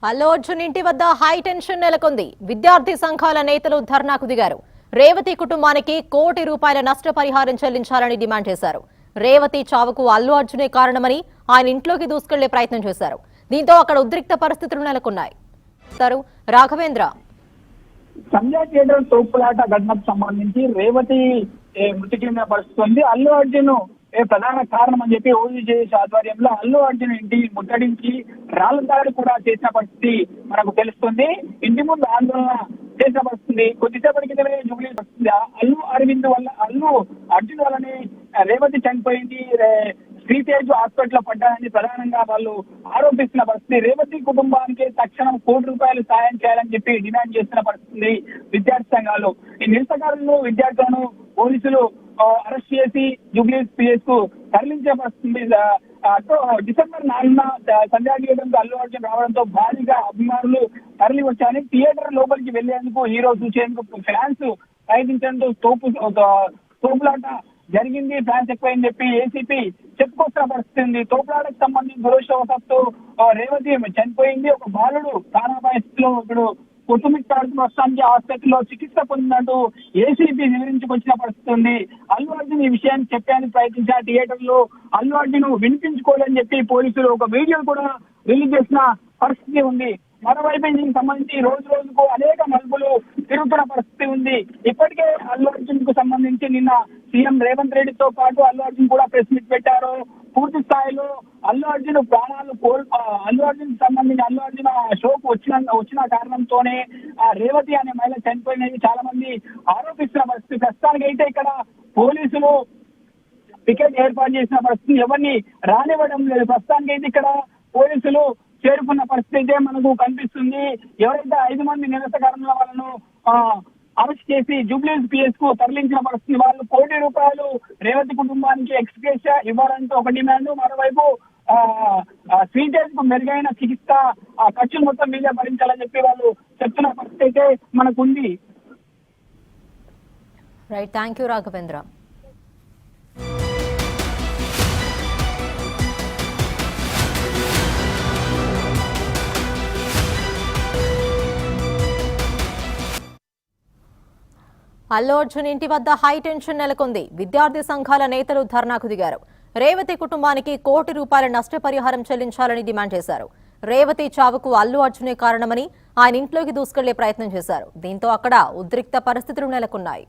అల్లు అర్జున్ ఇంటి వద్ద high tension నెలకొంది. విద్యార్థి సంఘాల నేతలు ధర్నాకు దిగారు. రేవతి కుటుంబానికి ₹1 కోటి నష్టపరిహారం చెల్లించాలని డిమాండ్ చేశారు. రేవతి చావుకు అల్లు అర్జునే కారణమని ఆయన ఇంట్లోకి దూసుకెళ్లే ప్రయత్నం చేశారు. దీంతో అక్కడ ఉద్రిక్త పరిస్థితులు నెలకొన్నాయి. రాఘవేంద్ర సంజయ్ థియేటర్ తోపులాట ఘటనకు సంబంధించి రేవతి మృతి చెందిన పరిస్థితి ఉంది. అల్లు అర్జున్ ప్రధాన కారణం అని చెప్పి ఓజీజేఎస్ ఆధ్వర్యంలో అల్లు అర్జున్ ఇంటిని ముట్టడించి రాళ్ల దాడి కూడా చేసిన పరిస్థితి మనకు తెలుస్తుంది. ఇంటి ముందు ఆందోళన చేసిన పరిస్థితి కొద్దిసేపటి క్రితమే జూబ్లీ వస్తుంది. అల్లు అర్జున్ వల్లనే రేవతి చనిపోయింది, శ్రీతేజ్ హాస్పిటల్ పడ్డారని ప్రధానంగా వాళ్ళు ఆరోపిస్తున్న పరిస్థితి. రేవతి కుటుంబానికి తక్షణం ₹1 సాయం చేయాలని చెప్పి డిమాండ్ చేస్తున్న పరిస్థితి విద్యార్థి సంఘాలు. ఈ నిరసనకారులను విద్యార్థులను పోలీసులు అరెస్ట్ చేసి జూబ్లీ పిఎస్ కు తరలించే పరిస్థితి. డిసెంబర్ 4న సంజయ్ థియేటర్ అల్లు అర్జున్ రావడంతో భారీగా అభిమానులు తరలి వచ్చారని థియేటర్ లోపలికి వెళ్లేందుకు హీరో చూసేందుకు ఫ్యాన్స్ ప్రయత్నించడంతో తోపులాట జరిగింది. ఫ్యాన్స్ ఎక్కువని చెప్పి ఏసీపీ చెప్పుకొస్తున్న పరిస్థితి ఉంది. తోపులాటకు సంబంధించి దురదృష్టవశాత్తు రేవతి చనిపోయింది. ఒక బాలుడు ప్రాణాపాయ స్థితిలో ఇప్పుడు కుటుంబిస్తాడు. ప్రస్తుతానికి ఆసుపత్రిలో చికిత్స పొందినట్టు ఏసీపీ వివరించుకొచ్చిన పరిస్థితి ఉంది. అల్లు అర్జున్ ఈ విషయాన్ని చెప్పడానికి ప్రయత్నించిన థియేటర్ లో అల్లు అర్జున్ వినిపించుకోవాలని చెప్పి పోలీసులు ఒక వీడియో కూడా రిలీజ్ చేసిన పరిస్థితి ఉంది. మరోవైపు దీనికి సంబంధించి రోజు రోజుకు అనేక మలుపులు తిరుగుతున్న పరిస్థితి ఉంది. ఇప్పటికే అల్లు అర్జున్ కు సంబంధించి నిన్న సీఎం రేవంత్ రెడ్డితో పాటు అల్లు అర్జున్ కూడా ప్రెస్ మీట్ పెట్టారు. పూర్తి స్థాయిలో అల్లు అర్జున్ ప్రాణాలు అల్లు అర్జున్ సంబంధించి అల్లు అర్జున్ షోకు వచ్చిన కారణంతోనే రేవతి అనే మహిళ చనిపోయినది చాలా మంది ఆరోపిస్తున్న పరిస్థితి. ప్రస్తుతానికి అయితే ఇక్కడ పోలీసులు పికెట్ ఏర్పాటు చేసిన పరిస్థితి ఎవరిని రానివ్వడం లేదు. ప్రస్తుతానికి అయితే ఇక్కడ పోలీసులు చేరుకున్న పరిస్థితి అయితే మనకు కనిపిస్తుంది. ఎవరైతే 5 మంది నిరసనకారుల వాళ్ళను అరెస్ట్ చేసి జూబ్లీ పిఎస్ కు తరలించిన పరిస్థితి. వాళ్ళు ₹1 రేవతి కుటుంబానికి ఎక్స్గ్రేషియా ఇవ్వాలంటూ ఒక డిమాండ్, మరోవైపు శ్రీతేజ్ కు మెరుగైన చికిత్స ఖర్చులు మొత్తం మీదే భరించాలని చెప్పి వాళ్ళు చెప్తున్న పరిస్థితి అయితే మనకు ఉంది. Right, thank you Raghavendra. Allu Arjun ఇంటి వద్ద హై టెన్షన్ నెలకొంది. విద్యార్థి సంఘాల నేతలు ధర్నాకు దిగారు. రేవతి కుటుంబానికి ₹1 నష్టపరిహారం చెల్లించాలని డిమాండ్ చేశారు. రేవతి చావుకు అల్లు అర్జునే కారణమని ఆయన ఇంట్లోకి దూసుకెళ్లే ప్రయత్నం చేశారు. దీంతో అక్కడ ఉద్రిక్త పరిస్థితులు నెలకొన్నాయి.